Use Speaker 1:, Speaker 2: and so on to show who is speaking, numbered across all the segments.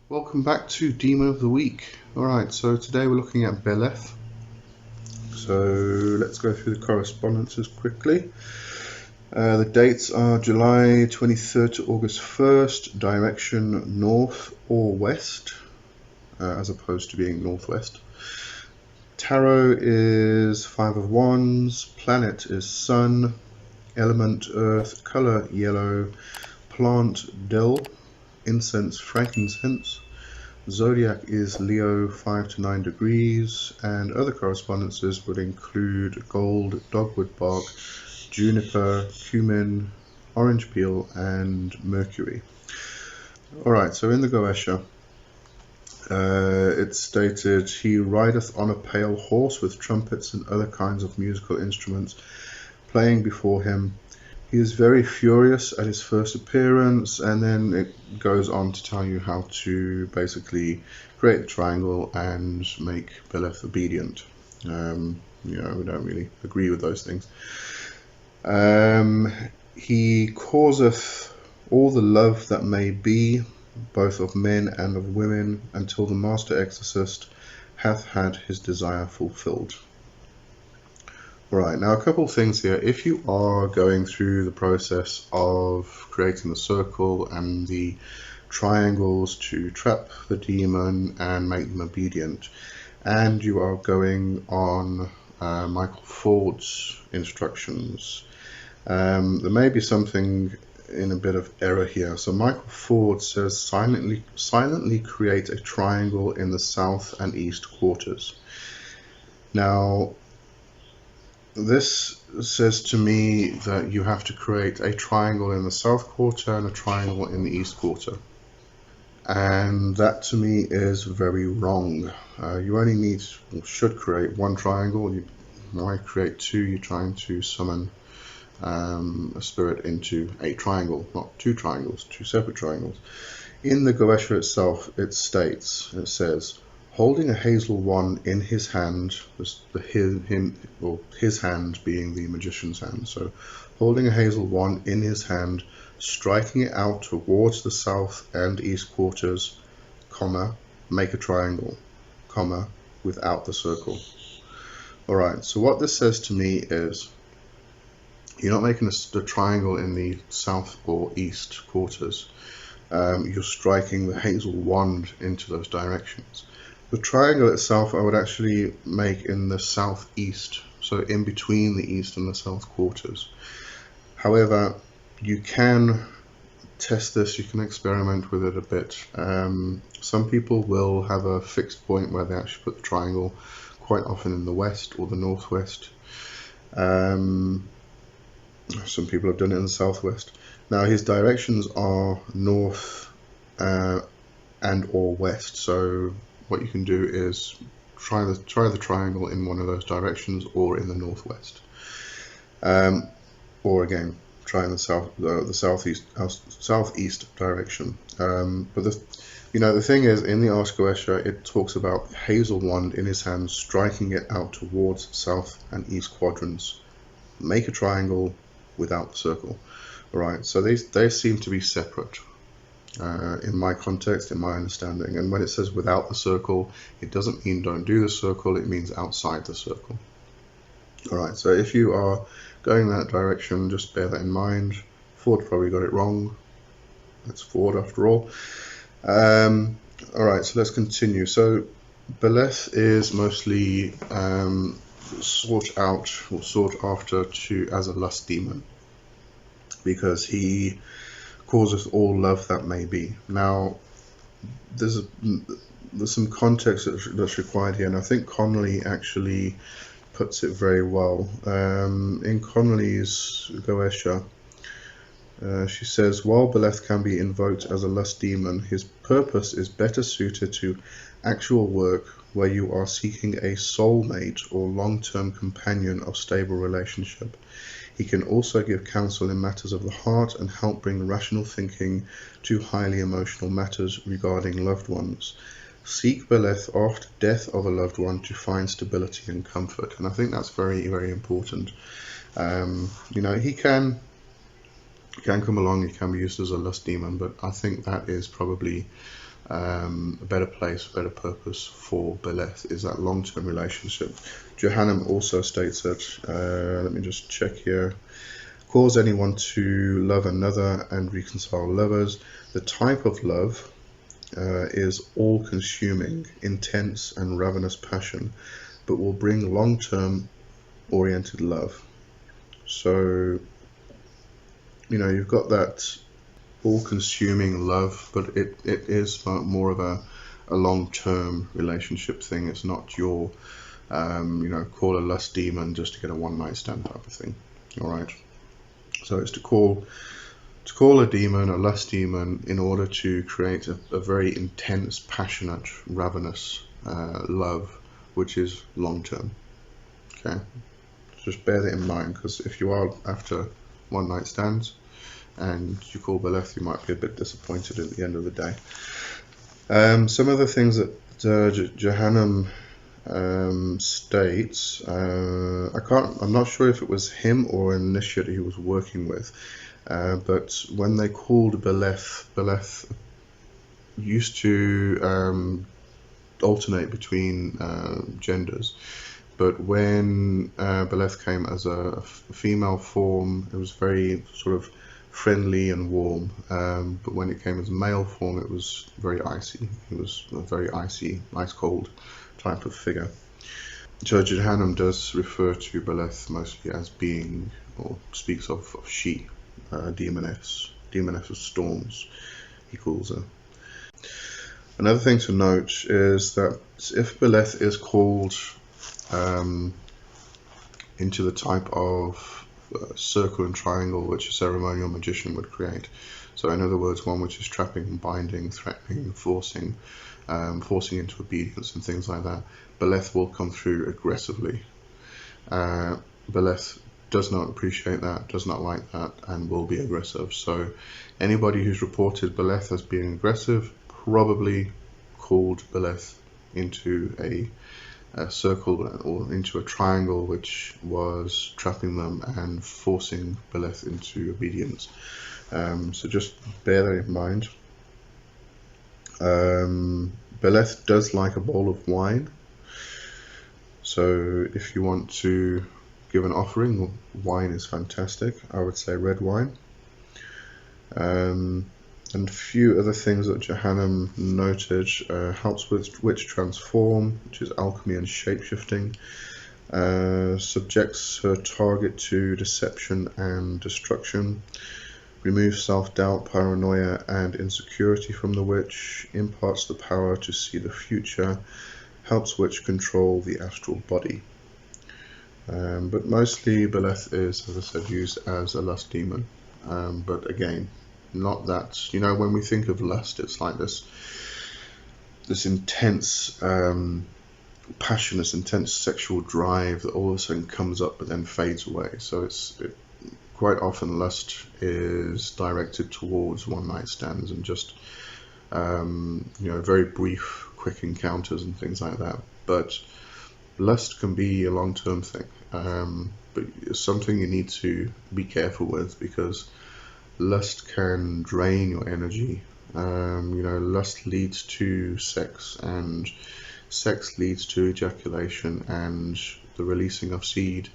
Speaker 1: Welcome back to Demon of the Week. Alright, so today we're looking at Beleth. So let's go through the correspondences quickly. The dates are July 23rd to August 1st, direction north or west, as opposed to being northwest. Tarot is 5 of Wands, planet is Sun, element Earth, colour yellow, plant dill, incense frankincense. Zodiac is Leo 5 to 9 degrees, and other correspondences would include gold, dogwood bark, juniper, cumin, orange peel, and mercury. Alright, so in the Goetia, it's stated, he rideth on a pale horse with trumpets and other kinds of musical instruments playing before him. He is very furious at his first appearance, and then it goes on to tell you how to basically create the triangle and make Beleth obedient. We don't really agree with those things. He causeth all the love that may be, both of men and of women, until the Master Exorcist hath had his desire fulfilled. Right, now a couple of things here. If you are going through the process of creating the circle and the triangles to trap the demon and make them obedient, and you are going on Michael Ford's instructions, there may be something in a bit of error here. So Michael Ford says silently create a triangle in the south and east quarters. Now, this says to me that you have to create a triangle in the south quarter and a triangle in the east quarter. And that to me is very wrong. You only need, or should create one triangle. Why create two? You're trying to summon a spirit into a triangle, not two triangles, two separate triangles. In the Goetia itself, it says, holding a hazel wand in his hand, his hand being the magician's hand, so holding a hazel wand in his hand, striking it out towards the south and east quarters, comma, make a triangle, comma, without the circle. Alright, so what this says to me is, you're not making a triangle in the south or east quarters. You're striking the hazel wand into those directions. The triangle itself I would actually make in the southeast, so in between the east and the south quarters. However, you can test this, you can experiment with it a bit. Some people will have a fixed point where they actually put the triangle quite often in the west or the northwest. Some people have done it in the southwest. Now his directions are north and or west, so what you can do is try the triangle in one of those directions or in the northwest, or again try in the southeast direction. But the thing is, in the Ars Goetia, it talks about hazel wand in his hand, striking it out towards south and east quadrants. Make a triangle without the circle. Right, so they seem to be separate. In my context, in my understanding, and when it says without the circle, it doesn't mean don't do the circle, it means outside the circle. Alright, so if you are going that direction, just bear that in mind. Ford probably got it wrong. That's Ford after all. Alright, so let's continue. So Beleth is mostly sought after as a lust demon, because he causeth all love that may be. Now, there's some context that's required here, and I think Connolly actually puts it very well. In Connolly's Goetia, she says, while Beleth can be invoked as a lust demon, his purpose is better suited to actual work where you are seeking a soulmate or long-term companion of stable relationship. He can also give counsel in matters of the heart and help bring rational thinking to highly emotional matters regarding loved ones. Seek Beleth after death of a loved one to find stability and comfort. And I think that's very, very important. He can come along, he can be used as a lust demon, but I think that is probably a better place, a better purpose for Beleth is that long-term relationship. Jehannam also states that, let me just check here, cause anyone to love another and reconcile lovers. The type of love is all-consuming, intense and ravenous passion, but will bring long-term oriented love. So, you've got that all-consuming love, but it is more of a long-term relationship thing. It's not your, call a lust demon just to get a one-night stand type of thing. All right. So it's to call a demon, a lust demon, in order to create a very intense, passionate, ravenous love, which is long-term. Okay. Just bear that in mind, because if you are after one-night stands and you call Beleth, you might be a bit disappointed at the end of the day. Some of the things that Jehannam states, I'm not sure if it was him or an initiate he was working with, but when they called Beleth used to alternate between genders. But when Beleth came as a female form, it was very sort of friendly and warm. But when it came as a male form, it was very icy. It was a very icy, ice cold type of figure. So Jehannam does refer to Beleth mostly as being, or speaks of she, demoness of storms, he calls her. Another thing to note is that if Beleth is called into the type of circle and triangle which a ceremonial magician would create. So in other words, one which is trapping, binding, threatening, forcing into obedience and things like that, Beleth will come through aggressively. Beleth does not appreciate that, does not like that, and will be aggressive. So anybody who's reported Beleth as being aggressive probably called Beleth into a circle or into a triangle which was trapping them and forcing Beleth into obedience. So just bear that in mind. Beleth does like a bowl of wine, so if you want to give an offering, wine is fantastic. I would say red wine. And a few other things that Jehannam noted: helps with witch transform, which is alchemy and shapeshifting, subjects her target to deception and destruction, removes self-doubt, paranoia and insecurity from the witch, imparts the power to see the future, helps witch control the astral body. But mostly Beleth is, as I said, used as a lust demon. But again, not that, when we think of lust, it's like this intense passion, this intense sexual drive that all of a sudden comes up but then fades away. So quite often lust is directed towards one night stands and just very brief, quick encounters and things like that. But lust can be a long-term thing, but it's something you need to be careful with, because lust can drain your energy. Lust leads to sex, and sex leads to ejaculation, and the releasing of seed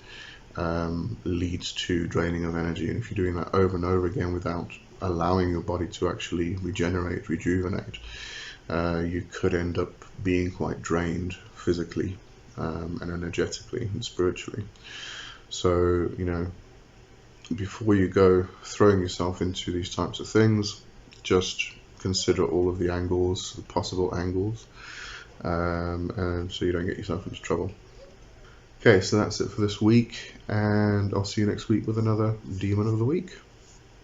Speaker 1: leads to draining of energy. And if you're doing that over and over again without allowing your body to actually rejuvenate, you could end up being quite drained physically and energetically and spiritually. So, before you go throwing yourself into these types of things, just consider all of the angles, the possible angles, and so you don't get yourself into trouble. Okay, so that's it for this week, and I'll see you next week with another Demon of the Week.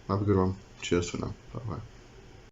Speaker 1: Have a good one. Cheers for now. Bye bye.